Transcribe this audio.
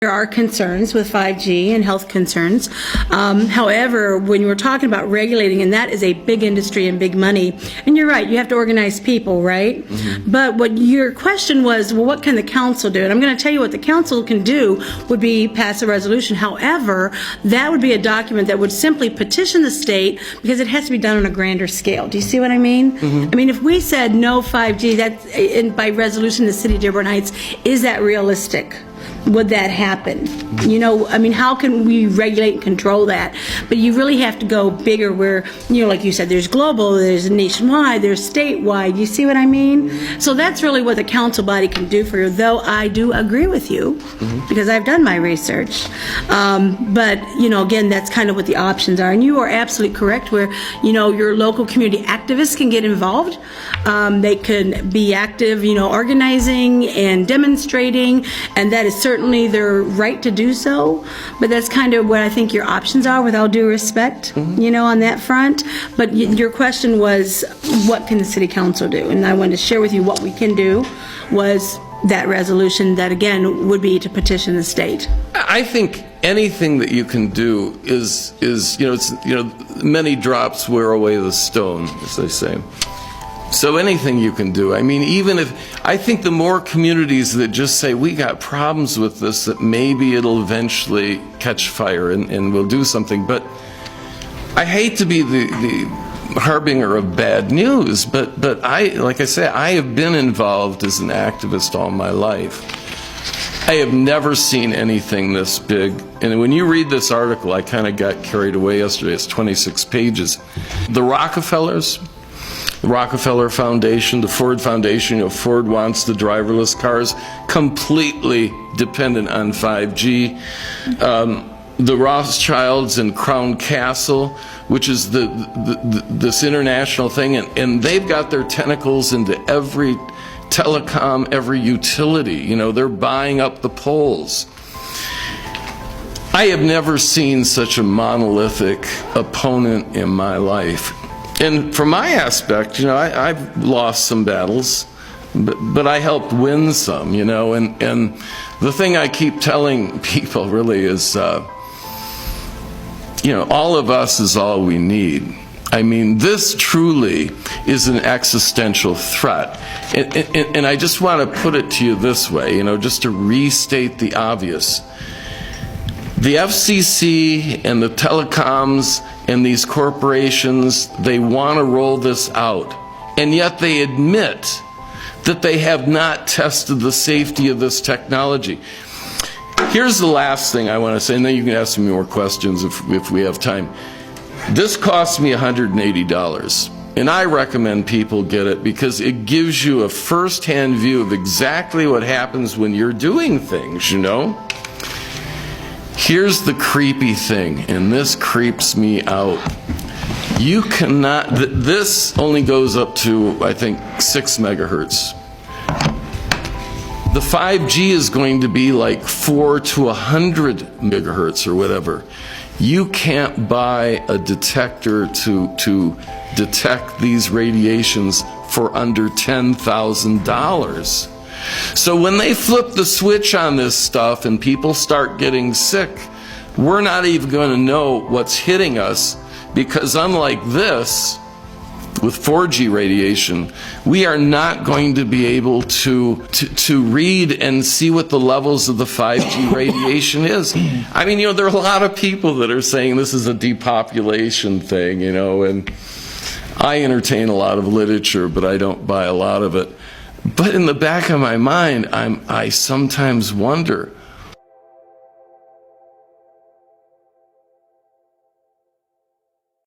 There are concerns with 5G and health concerns. However, when you were talking about regulating, and that is a big industry and big money, and you're right, you have to organize people, right? Mm-hmm. But what your question was, well, what can the council do? And I'm going to tell you what the council can do would be pass a resolution. However, that would be a document that would simply petition the state because it has to be done on a grander scale. Do you see what I mean? Mm-hmm. I mean, if we said no 5G, that's by resolution in the city of Dearborn Heights, is that realistic? Would that happen? You know, I mean, how can we regulate and control that? But you really have to go bigger where, you know, like you said, there's global, there's nationwide, there's statewide. You see what I mean? So that's really what the council body can do for you, though I do agree with you because I've done my research. But, you know, again, that's kind of what the options are. And you are absolutely correct where, you know, your local community activists can get involved. They can be active, you know, organizing and demonstrating, and that is certainly their right to do so, but that's kind of what I think your options are, with all due respect, you know, on that front. But your question was, what can the city council do? And I wanted to share with you what we can do was that resolution that, again, would be to petition the state. I think anything that you can do is you know, it's, you know, many drops wear away the stone, as they say. So anything you can do. I mean, even if, I think the more communities that just say, we got problems with this, that maybe it'll eventually catch fire and we'll do something. But I hate to be the harbinger of bad news, but I, like I say, I have been involved as an activist all my life. I have never seen anything this big. And when you read this article, I kind of got carried away yesterday. It's 26 pages. The Rockefellers, the Rockefeller Foundation, the Ford Foundation, you know, Ford wants the driverless cars, completely dependent on 5G. The Rothschilds and Crown Castle, which is this international thing, and they've got their tentacles into every telecom, every utility. You know, they're buying up the poles. I have never seen such a monolithic opponent in my life. And from my aspect, you know, I've lost some battles, but I helped win some, you know, and the thing I keep telling people really is, you know, all of us is all we need. I mean, this truly is an existential threat. And I just want to put it to you this way, you know, just to restate the obvious. The FCC and the telecoms and these corporations, they want to roll this out, and yet they admit that they have not tested the safety of this technology. Here's the last thing I want to say, and then you can ask me more questions if we have time. This cost me $180, and I recommend people get it because it gives you a first-hand view of exactly what happens when you're doing things, you know? Here's the creepy thing, and this creeps me out. You cannot, this only goes up to, I think, 6 megahertz. The 5G is going to be like 4 to 100 megahertz or whatever. You can't buy a detector to detect these radiations for under $10,000. So when they flip the switch on this stuff and people start getting sick, we're not even going to know what's hitting us, because unlike this, with 4G radiation, we are not going to be able to read and see what the levels of the 5G radiation is. I mean, you know, there are a lot of people that are saying this is a depopulation thing, you know, and I entertain a lot of literature, but I don't buy a lot of it. But in the back of my mind, I sometimes wonder,